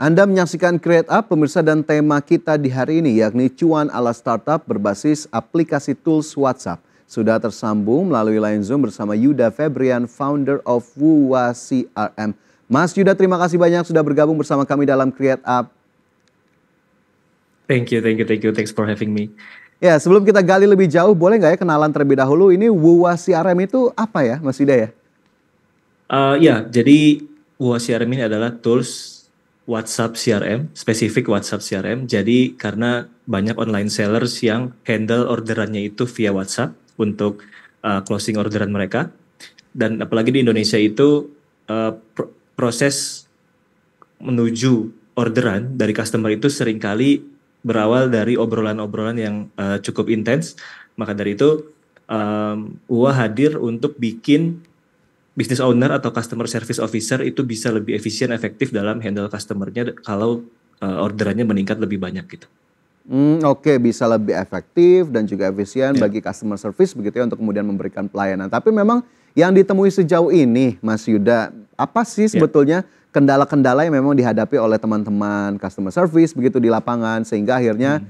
Anda menyaksikan Create Up, pemirsa, dan tema kita di hari ini yakni cuan ala startup berbasis aplikasi tools WhatsApp. Sudah tersambung melalui line Zoom bersama Yuda Febrian, founder of Wuwa CRM. Mas Yuda, terima kasih banyak sudah bergabung bersama kami dalam Create Up. Thank you. Thanks for having me. Ya, sebelum kita gali lebih jauh, boleh nggak ya kenalan terlebih dahulu? Ini Wuwa CRM itu apa ya, Mas Yuda ya? Jadi Wuwa CRM ini adalah tools WhatsApp CRM, spesifik WhatsApp CRM. Jadi karena banyak online sellers yang handle orderannya itu via WhatsApp untuk closing orderan mereka. Dan apalagi di Indonesia itu proses menuju orderan dari customer itu seringkali berawal dari obrolan-obrolan yang cukup intens. Maka dari itu Wuwa hadir untuk bikin business owner atau customer service officer itu bisa lebih efisien, efektif dalam handle customernya kalau orderannya meningkat lebih banyak gitu. Oke, bisa lebih efektif dan juga efisien bagi customer service begitu ya untuk kemudian memberikan pelayanan. Tapi memang yang ditemui sejauh ini, Mas Yuda, apa sih sebetulnya kendala-kendala yang memang dihadapi oleh teman-teman customer service begitu di lapangan sehingga akhirnya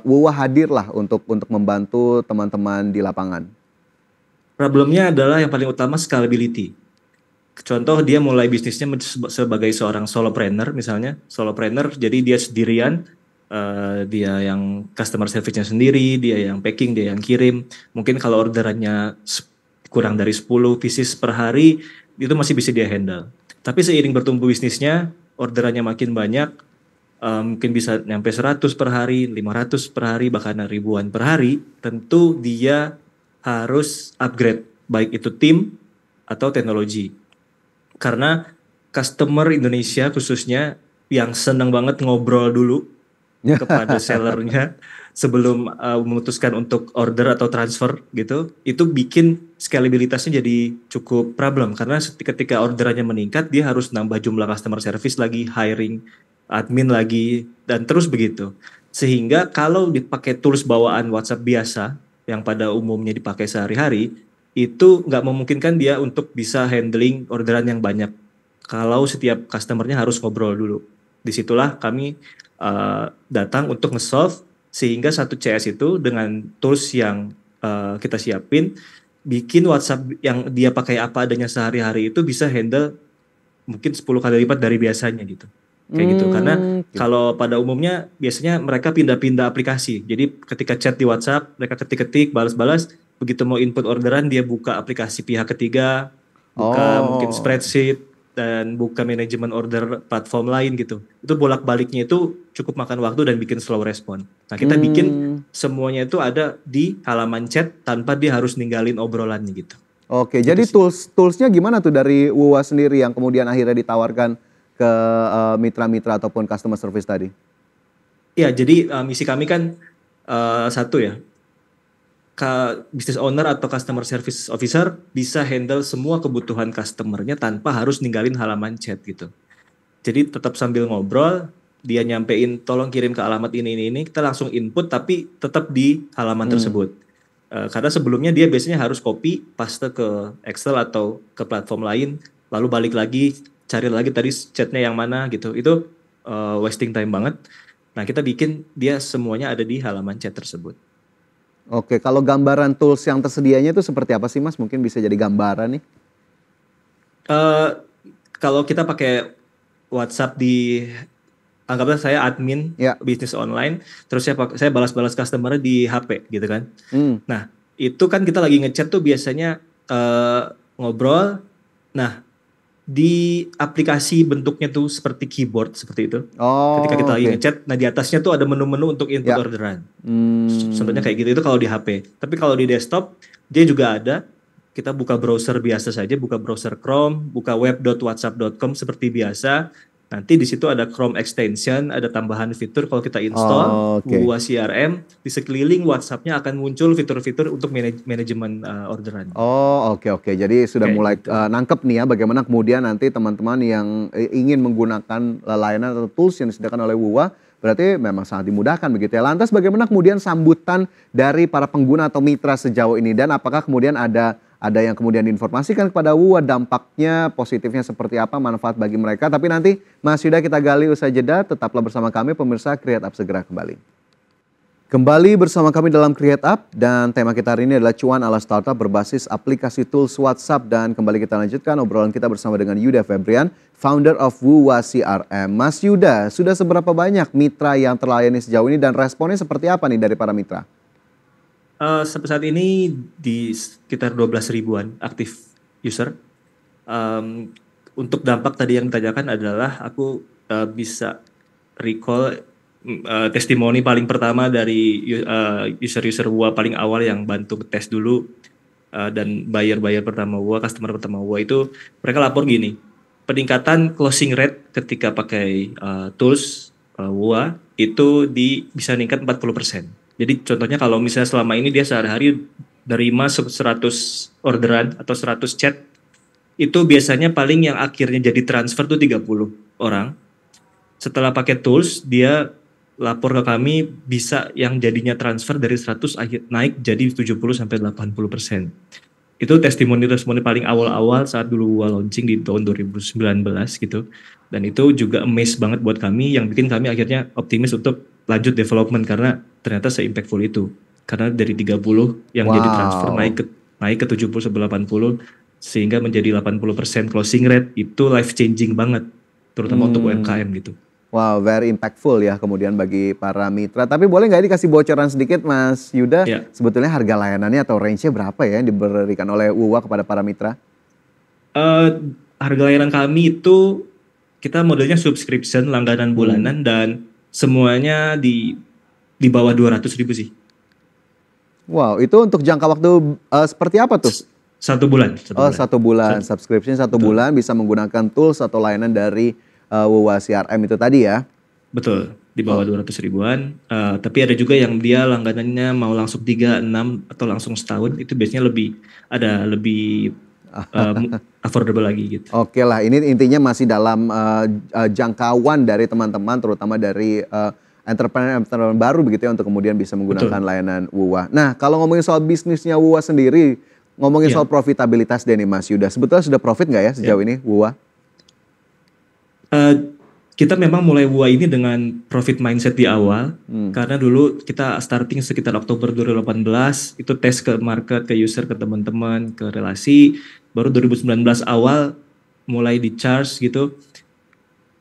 Wuwa hadir lah untuk membantu teman-teman di lapangan? Problemnya adalah yang paling utama scalability. Contoh dia mulai bisnisnya sebagai seorang solopreneur misalnya. Solopreneur jadi dia sendirian, dia yang customer service-nya sendiri, dia yang packing, dia yang kirim. Mungkin kalau orderannya kurang dari 10 pieces per hari, itu masih bisa dia handle. Tapi seiring bertumbuh bisnisnya, orderannya makin banyak, mungkin bisa nyampe 100 per hari, 500 per hari, bahkan ribuan per hari, tentu dia harus upgrade, baik itu tim atau teknologi. Karena customer Indonesia khususnya yang senang banget ngobrol dulu kepada sellernya sebelum memutuskan untuk order atau transfer gitu, itu bikin scalabilitasnya jadi cukup problem. Karena ketika orderannya meningkat, dia harus nambah jumlah customer service lagi, hiring admin lagi, dan terus begitu. Sehingga kalau dipakai tools bawaan WhatsApp biasa, yang pada umumnya dipakai sehari-hari, itu nggak memungkinkan dia untuk bisa handling orderan yang banyak. Kalau setiap customernya harus ngobrol dulu. Disitulah kami datang untuk nge-solve sehingga satu CS itu dengan tools yang kita siapin, bikin WhatsApp yang dia pakai apa adanya sehari-hari itu bisa handle mungkin 10 kali lipat dari biasanya gitu. Kayak gitu, karena kalau pada umumnya biasanya mereka pindah-pindah aplikasi. Jadi ketika chat di WhatsApp, mereka ketik-ketik, balas-balas, begitu mau input orderan dia buka aplikasi pihak ketiga, buka mungkin spreadsheet, dan buka manajemen order platform lain gitu. Itu bolak-baliknya itu cukup makan waktu dan bikin slow respon. Nah kita bikin semuanya itu ada di halaman chat tanpa dia harus ninggalin obrolannya gitu. Oke, gitu jadi toolsnya gimana tuh dari Wuwa sendiri yang kemudian akhirnya ditawarkan ke mitra-mitra ataupun customer service tadi? Ya, jadi misi kami kan satu ya, business owner atau customer service officer bisa handle semua kebutuhan customernya tanpa harus ninggalin halaman chat gitu. Jadi tetap sambil ngobrol, dia nyampein tolong kirim ke alamat ini, kita langsung input tapi tetap di halaman tersebut. Karena sebelumnya dia biasanya harus copy, paste ke Excel atau ke platform lain, lalu balik lagi, cari lagi tadi chatnya yang mana gitu. Itu wasting time banget. Nah kita bikin dia semuanya ada di halaman chat tersebut. Oke, kalau gambaran tools yang tersedianya itu seperti apa sih Mas? Mungkin bisa jadi gambaran nih. Kalau kita pakai WhatsApp anggaplah saya admin bisnis online, terus saya balas-balas customer di HP gitu kan. Nah itu kan kita lagi ngechat tuh biasanya ngobrol. Nah di aplikasi bentuknya tuh seperti keyboard seperti itu. Ketika kita lagi ngechat, nah di atasnya tuh ada menu-menu untuk input orderan. Sebenarnya kayak gitu itu kalau di HP. Tapi kalau di desktop dia juga ada. Kita buka browser biasa saja, buka browser Chrome, buka web.whatsapp.com seperti biasa. Nanti di situ ada Chrome extension, ada tambahan fitur kalau kita install Wuwa CRM, di sekeliling WhatsApp-nya akan muncul fitur-fitur untuk manajemen orderan. Oke. Jadi sudah mulai nangkep nih ya bagaimana kemudian nanti teman-teman yang ingin menggunakan layanan atau tools yang disediakan oleh Wuwa, berarti memang sangat dimudahkan begitu ya. Lantas bagaimana kemudian sambutan dari para pengguna atau mitra sejauh ini dan apakah kemudian ada ada yang kemudian diinformasikan kepada WUA dampaknya, positifnya seperti apa, manfaat bagi mereka. Tapi nanti Mas Yuda kita gali usai jeda, tetaplah bersama kami pemirsa Create Up segera kembali. Kembali bersama kami dalam Create Up dan tema kita hari ini adalah cuan ala startup berbasis aplikasi tools WhatsApp dan kembali kita lanjutkan obrolan kita bersama dengan Yuda Febrian, founder of WUA CRM. Mas Yuda, sudah seberapa banyak mitra yang terlayani sejauh ini dan responnya seperti apa nih dari para mitra? Sampai saat ini di sekitar 12 ribuan aktif user. Untuk dampak tadi yang ditanyakan adalah aku bisa recall testimoni paling pertama dari user-user WUA paling awal yang bantu tes dulu dan buyer pertama WUA, customer pertama WUA itu mereka lapor gini, peningkatan closing rate ketika pakai tools WUA itu bisa meningkat 40%. Jadi contohnya kalau misalnya selama ini dia sehari-hari nerima 100 orderan atau 100 chat, itu biasanya paling yang akhirnya jadi transfer tuh 30 orang. Setelah pakai tools, dia lapor ke kami bisa yang jadinya transfer dari 100 naik jadi 70-80%. Itu testimoni paling awal-awal saat dulu WUA launching di tahun 2019 gitu. Dan itu juga amaze banget buat kami yang bikin kami akhirnya optimis untuk lanjut development karena ternyata se-impactful itu. Karena dari 30 yang jadi transfer naik ke 70-80 sehingga menjadi 80% closing rate, itu life changing banget terutama untuk UMKM gitu. Wow, very impactful ya kemudian bagi para mitra. Tapi boleh nggak dikasih bocoran sedikit Mas Yuda, sebetulnya harga layanannya atau range-nya berapa ya yang diberikan oleh WUA kepada para mitra? Harga layanan kami itu kita modelnya subscription, langganan bulanan dan semuanya di bawah 200.000 sih. Wow, itu untuk jangka waktu seperti apa tuh? 1 bulan. 1 bulan. Subscription 1 bulan bisa menggunakan tools atau layanan dari WUA CRM itu tadi ya? Betul, di bawah 200 ribuan. Tapi ada juga yang dia langganannya mau langsung 3, 6 atau langsung setahun, itu biasanya lebih affordable lagi gitu. Oke lah, ini intinya masih dalam jangkauan dari teman-teman terutama dari entrepreneur baru begitu ya untuk kemudian bisa menggunakan layanan WUA. Nah, kalau ngomongin soal bisnisnya WUA sendiri, ngomongin soal profitabilitas deh nih Mas Yuda. Sebetulnya sudah profit nggak ya sejauh ini WUA? Kita memang mulai WUA ini dengan profit mindset di awal, karena dulu kita starting sekitar Oktober 2018, itu tes ke market, ke user, ke teman-teman, ke relasi, baru 2019 awal mulai di charge gitu.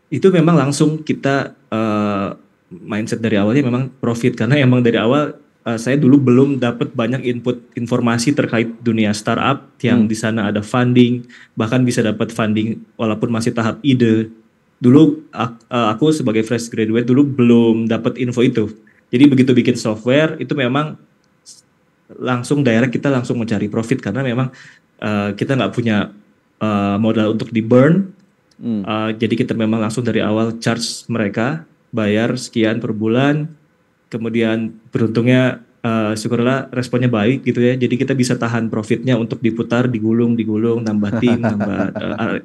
Itu memang langsung kita mindset dari awalnya memang profit, karena emang dari awal saya dulu belum dapat banyak input informasi terkait dunia startup yang di sana ada funding, bahkan bisa dapat funding walaupun masih tahap ide. Dulu aku sebagai fresh graduate dulu belum dapat info itu. Jadi begitu bikin software itu memang langsung kita langsung mencari profit karena memang kita nggak punya modal untuk di burn. Jadi kita memang langsung dari awal charge mereka, bayar sekian per bulan. Kemudian beruntungnya syukurlah responnya baik gitu ya. Jadi kita bisa tahan profitnya untuk diputar, digulung, nambah tim,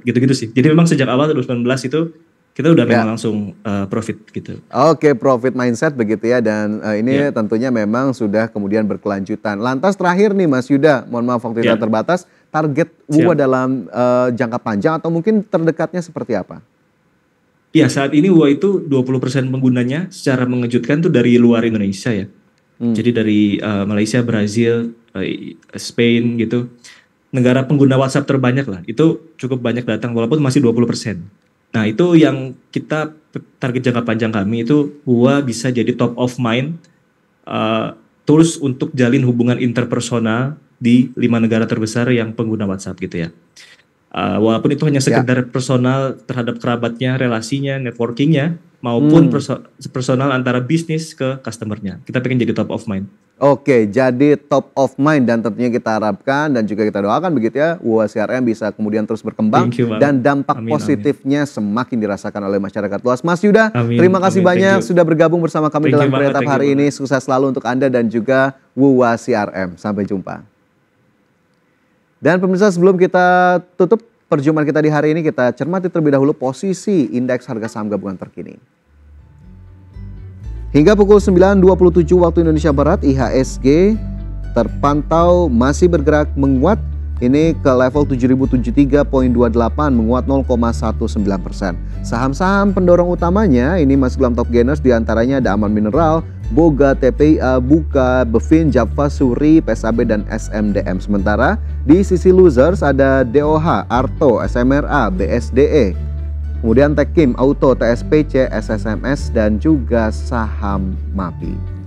gitu-gitu sih. Jadi memang sejak awal 2019 itu kita udah memang langsung profit gitu. Oke, profit mindset begitu ya dan ini tentunya memang sudah kemudian berkelanjutan. Lantas terakhir nih Mas Yuda, mohon maaf waktu kita terbatas, target WUA dalam jangka panjang atau mungkin terdekatnya seperti apa? Ya, saat ini WUA itu 20% penggunanya secara mengejutkan tuh dari luar Indonesia ya. Jadi dari Malaysia, Brazil, Spain gitu. Negara pengguna WhatsApp terbanyak lah. Itu cukup banyak datang walaupun masih 20%. Nah, itu yang kita target jangka panjang kami itu WUA bisa jadi top of mind tools untuk jalin hubungan interpersonal di 5 negara terbesar yang pengguna WhatsApp gitu ya. Walaupun itu hanya sekedar personal terhadap kerabatnya, relasinya, networkingnya, maupun personal antara bisnis ke customernya. Kita pengen jadi top of mind. Oke, jadi top of mind dan tentunya kita harapkan dan juga kita doakan begitu ya, WUA CRM bisa kemudian terus berkembang dan dampak positifnya semakin dirasakan oleh masyarakat luas. Mas Yuda, terima kasih banyak sudah bergabung bersama kami dalam Create Up hari ini. Sukses selalu untuk Anda dan juga WUA CRM. Sampai jumpa. Dan pemirsa, sebelum kita tutup perjumpaan kita di hari ini, kita cermati terlebih dahulu posisi indeks harga saham gabungan terkini. Hingga pukul 9.27 waktu Indonesia Barat, IHSG terpantau masih bergerak menguat ini ke level 7073.28 menguat 0,19%. Saham-saham pendorong utamanya ini masuk dalam top gainers, diantaranya ada Aman Mineral, Boga, TPIA, Buka, Bevin, Java, Suri, PSAB, dan SMDM. Sementara di sisi losers ada DOH, Arto, SMRA, BSDE, kemudian Tekim, Auto, TSPC, SSMS, dan juga saham MAPI.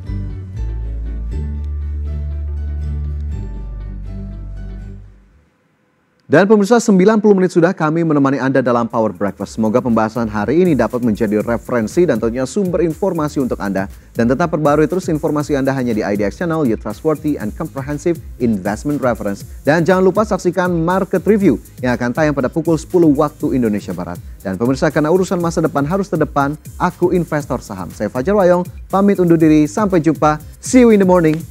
Dan pemirsa, 90 menit sudah kami menemani Anda dalam Power Breakfast. Semoga pembahasan hari ini dapat menjadi referensi dan tentunya sumber informasi untuk Anda. Dan tetap perbarui terus informasi Anda hanya di IDX Channel, your trustworthy and comprehensive investment reference. Dan jangan lupa saksikan Market Review yang akan tayang pada pukul 10 waktu Indonesia Barat. Dan pemirsa, karena urusan masa depan harus terdepan, aku investor saham. Saya Fajar Wayong, pamit undur diri. Sampai jumpa. See you in the morning.